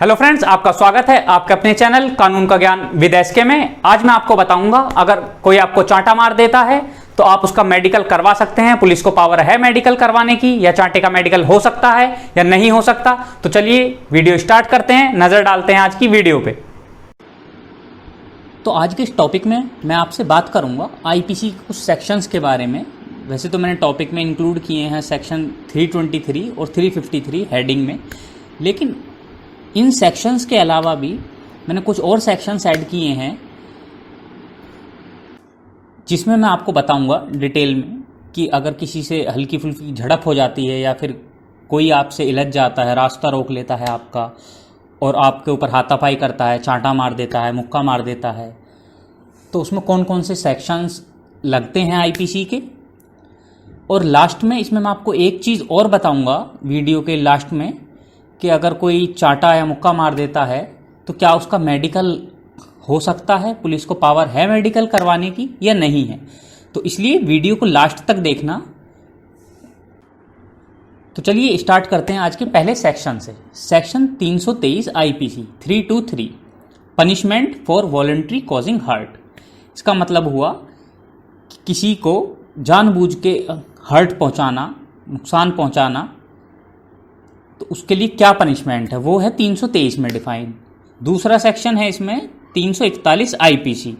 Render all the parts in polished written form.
Hello friends, आपका स्वागत है आपके अपने चैनल कानून का ज्ञान विद एसके में। आज मैं आपको बताऊंगा, अगर कोई आपको चांटा मार देता है तो आप उसका मेडिकल करवा सकते हैं। पुलिस को पावर है मेडिकल करवाने की, या चांटे का मेडिकल हो सकता है या नहीं हो सकता। तो चलिए वीडियो स्टार्ट करते हैं, नजर डालते हैं आज की वीडियो पे। तो आज के इस टॉपिक में मैं आपसे बात करूंगा आईपीसी के कुछ सेक्शंस के बारे में। वैसे तो मैंने टॉपिक में इंक्लूड किए हैं सेक्शन 323 और 353 हेडिंग में, लेकिन इन सेक्शंस के अलावा भी मैंने कुछ और सेक्शंस ऐड किए हैं जिसमें मैं आपको बताऊंगा डिटेल में कि अगर किसी से हल्की फुल्की झड़प हो जाती है या फिर कोई आपसे इलझ जाता है, रास्ता रोक लेता है आपका और आपके ऊपर हाथापाई करता है, चांटा मार देता है, मुक्का मार देता है, तो उसमें कौन कौन से सेक्शंस लगते हैं आईपीसी के। और लास्ट में इसमें मैं आपको एक चीज़ और बताऊंगा वीडियो के लास्ट में कि अगर कोई चांटा या मुक्का मार देता है तो क्या उसका मेडिकल हो सकता है, पुलिस को पावर है मेडिकल करवाने की या नहीं है। तो इसलिए वीडियो को लास्ट तक देखना। तो चलिए स्टार्ट करते हैं आज के पहले सेक्शन से। Section 323 IPC 323 punishment for voluntary causing hurt. इसका मतलब हुआ कि किसी को जानबूझ के हर्ट पहुंचाना, नुकसान पहुंचाना, तो उसके लिए क्या पनिशमेंट है, वो है 323 में डिफाइन। दूसरा सेक्शन है इसमें 341 आईपीसी।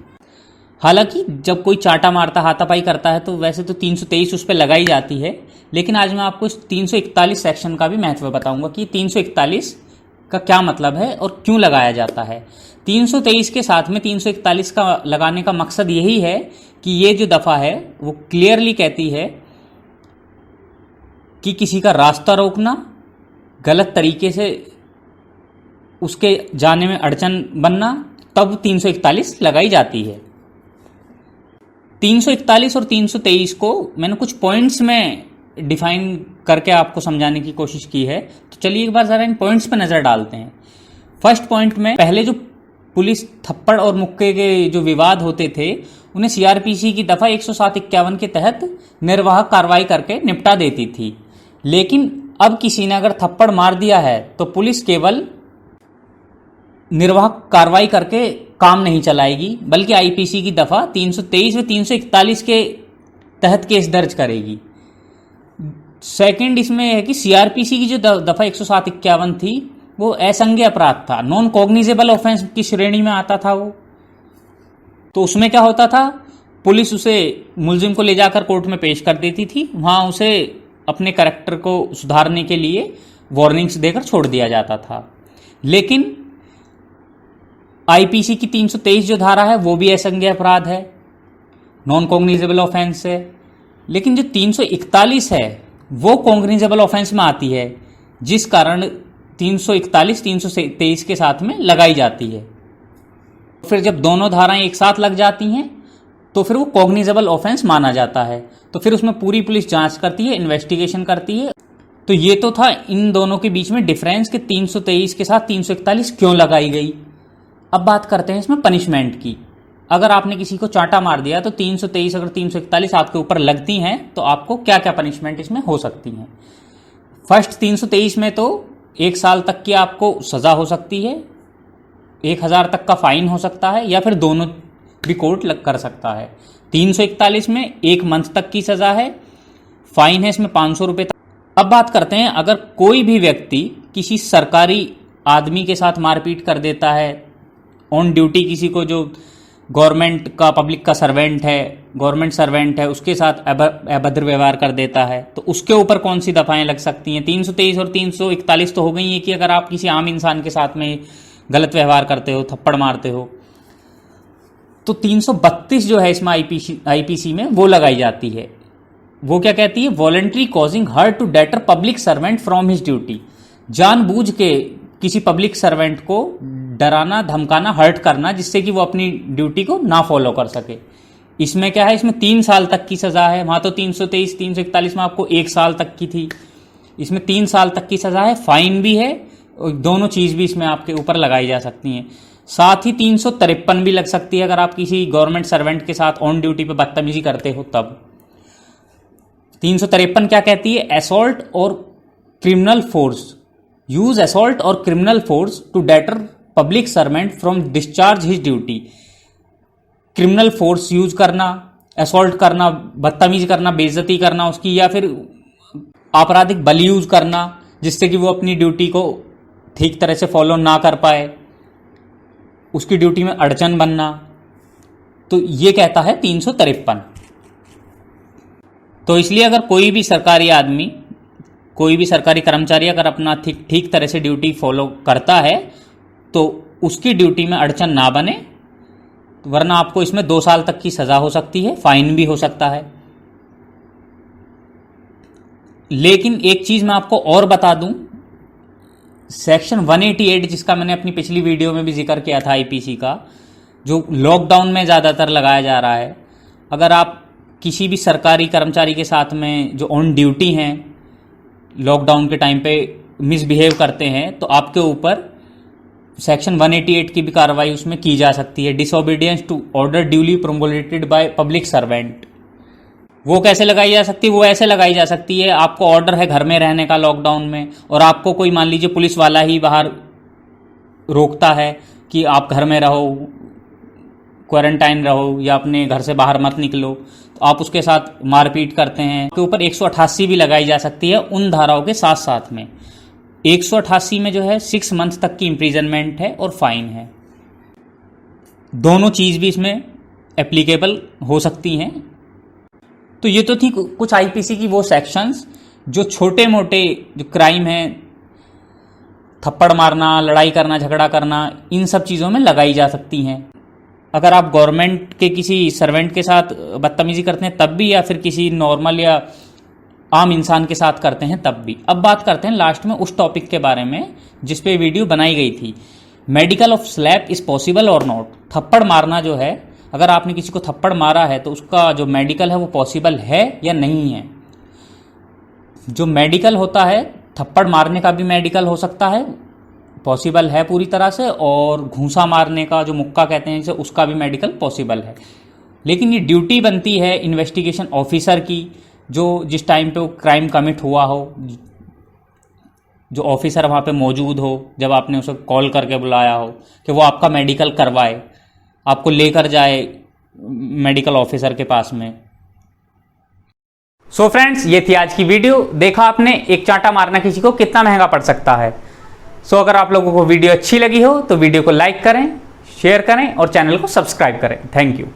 हालांकि जब कोई चांटा मारता, हाथापाई करता है तो वैसे तो 323 उस पर लगाई जाती है, लेकिन आज मैं आपको इस 341 सेक्शन का भी महत्व बताऊंगा कि 341 का क्या मतलब है और क्यों लगाया जाता है। 323 के साथ में 341 का लगाने का मकसद यही है कि ये जो दफ़ा है वो क्लियरली कहती है कि किसी का रास्ता रोकना, गलत तरीके से उसके जाने में अड़चन बनना, तब 341 लगाई जाती है। 341 और 323 को मैंने कुछ पॉइंट्स में डिफाइन करके आपको समझाने की कोशिश की है। तो चलिए एक बार ज़रा इन पॉइंट्स पे नज़र डालते हैं। फर्स्ट पॉइंट में पहले जो पुलिस थप्पड़ और मुक्के के जो विवाद होते थे उन्हें सीआरपीसी की दफ़ा 107-51 के तहत निर्वाह कार्रवाई करके निपटा देती थी। लेकिन अब किसी ने अगर थप्पड़ मार दिया है तो पुलिस केवल निर्वाह कार्रवाई करके काम नहीं चलाएगी, बल्कि आईपीसी की दफ़ा 323 व 341 के तहत केस दर्ज करेगी। सेकंड इसमें है कि सीआरपीसी की जो दफ़ा 107-51 थी वो असंज्ञेय अपराध था, नॉन कॉग्निजेबल ऑफेंस की श्रेणी में आता था वो। तो उसमें क्या होता था, पुलिस उसे मुलजिम को ले जाकर कोर्ट में पेश कर देती थी, वहाँ उसे अपने कैरेक्टर को सुधारने के लिए वार्निंग्स देकर छोड़ दिया जाता था। लेकिन आईपीसी की 323 जो धारा है वो भी असंज्ञेय अपराध है, नॉन कॉग्निजेबल ऑफेंस है। लेकिन जो 341 है वो कॉग्निजेबल ऑफेंस में आती है, जिस कारण 341 323 के साथ में लगाई जाती है। फिर जब दोनों धाराएं एक साथ लग जाती हैं तो फिर वो कॉग्निजेबल ऑफेंस माना जाता है। तो फिर उसमें पूरी पुलिस जांच करती है, इन्वेस्टिगेशन करती है। तो ये तो था इन दोनों के बीच में डिफरेंस कि 323 के साथ 341 क्यों लगाई गई। अब बात करते हैं इसमें पनिशमेंट की। अगर आपने किसी को चांटा मार दिया तो 323 अगर 341 आपके ऊपर लगती हैं तो आपको क्या क्या पनिशमेंट इसमें हो सकती हैं। फर्स्ट 323 में तो 1 साल तक की आपको सजा हो सकती है, 1000 तक का फाइन हो सकता है, या फिर दोनों भी कोर्ट कर सकता है। 341 में 1 मंथ तक की सजा है, फाइन है इसमें 500 रुपये तक। अब बात करते हैं, अगर कोई भी व्यक्ति किसी सरकारी आदमी के साथ मारपीट कर देता है, ऑन ड्यूटी किसी को जो गवर्नमेंट का, पब्लिक का सर्वेंट है, गवर्नमेंट सर्वेंट है, उसके साथ अभद्र व्यवहार कर देता है, तो उसके ऊपर कौन सी दफाएं लग सकती हैं। 323 और 341 तो हो गई है कि अगर आप किसी आम इंसान के साथ में गलत व्यवहार करते हो, थप्पड़ मारते हो। तो 332 जो है इसमें आईपीसी में वो लगाई जाती है। वो क्या कहती है, voluntary causing hurt to deter public servant from his duty. जानबूझ के किसी पब्लिक सर्वेंट को डराना, धमकाना, हर्ट करना, जिससे कि वो अपनी ड्यूटी को ना फॉलो कर सके। इसमें क्या है, इसमें 3 साल तक की सजा है। वहां तो 323 341 में आपको 1 साल तक की थी, इसमें 3 साल तक की सजा है, फाइन भी है, और दोनों चीज भी इसमें आपके ऊपर लगाई जा सकती हैं। साथ ही 353 भी लग सकती है अगर आप किसी गवर्नमेंट सर्वेंट के साथ ऑन ड्यूटी पे बदतमीजी करते हो तब। 353 क्या कहती है, असॉल्ट और क्रिमिनल फोर्स यूज असॉल्ट और criminal force to deter public servant from discharge his duty. Criminal force use करना, असॉल्ट करना, बदतमीजी करना, बेइज्जती करना उसकी, या फिर आपराधिक बल यूज करना जिससे कि वो अपनी ड्यूटी को ठीक तरह से फॉलो ना कर पाए, उसकी ड्यूटी में अड़चन बनना। तो ये कहता है 353। तो इसलिए अगर कोई भी सरकारी आदमी, कोई भी सरकारी कर्मचारी अगर अपना ठीक तरह से ड्यूटी फॉलो करता है तो उसकी ड्यूटी में अड़चन ना बने, वरना आपको इसमें 2 साल तक की सजा हो सकती है, फाइन भी हो सकता है। लेकिन एक चीज मैं आपको और बता दूं, सेक्शन 188 जिसका मैंने अपनी पिछली वीडियो में भी जिक्र किया था आईपीसी का, जो लॉकडाउन में ज़्यादातर लगाया जा रहा है, अगर आप किसी भी सरकारी कर्मचारी के साथ में जो ऑन ड्यूटी हैं लॉकडाउन के टाइम पे मिसबिहेव करते हैं तो आपके ऊपर सेक्शन 188 की भी कार्रवाई उसमें की जा सकती है। Disobedience to order duly promulgated by public servant. वो कैसे लगाई जा सकती है? वो ऐसे लगाई जा सकती है, आपको ऑर्डर है घर में रहने का लॉकडाउन में, और आपको कोई मान लीजिए पुलिस वाला ही बाहर रोकता है कि आप घर में रहो, क्वारंटाइन रहो या अपने घर से बाहर मत निकलो, तो आप उसके साथ मारपीट करते हैं, के ऊपर 188 भी लगाई जा सकती है उन धाराओं के साथ साथ में। 188 में जो है 6 मंथ तक की इम्प्रीजनमेंट है और फाइन है। दोनों चीज भी इसमें एप्लीकेबल हो सकती हैं। तो ये तो थी कुछ आईपीसी की वो सेक्शंस जो छोटे मोटे जो क्राइम हैं, थप्पड़ मारना, लड़ाई करना, झगड़ा करना, इन सब चीज़ों में लगाई जा सकती हैं। अगर आप गवर्नमेंट के किसी सर्वेंट के साथ बदतमीजी करते हैं तब भी, या फिर किसी नॉर्मल या आम इंसान के साथ करते हैं तब भी। अब बात करते हैं लास्ट में उस टॉपिक के बारे में जिस पे वीडियो बनाई गई थी, medical of slap is possible और नॉट। थप्पड़ मारना जो है, अगर आपने किसी को थप्पड़ मारा है तो उसका जो मेडिकल है वो पॉसिबल है या नहीं है। जो मेडिकल होता है, थप्पड़ मारने का भी मेडिकल हो सकता है, पॉसिबल है पूरी तरह से, और घूंसा मारने का जो मुक्का कहते हैं जिसे, उसका भी मेडिकल पॉसिबल है। लेकिन ये ड्यूटी बनती है इन्वेस्टिगेशन ऑफिसर की, जो जिस टाइम पे वो क्राइम कमिट हुआ हो, जो ऑफिसर वहाँ पे मौजूद हो, जब आपने उसे कॉल करके बुलाया हो, कि वो आपका मेडिकल करवाए, आपको लेकर जाए मेडिकल ऑफिसर के पास में। सो फ्रेंड्स, ये थी आज की वीडियो। देखा आपने एक चांटा मारना किसी को कितना महंगा पड़ सकता है। सो अगर आप लोगों को वीडियो अच्छी लगी हो तो वीडियो को लाइक करें, शेयर करें और चैनल को सब्सक्राइब करें। Thank you.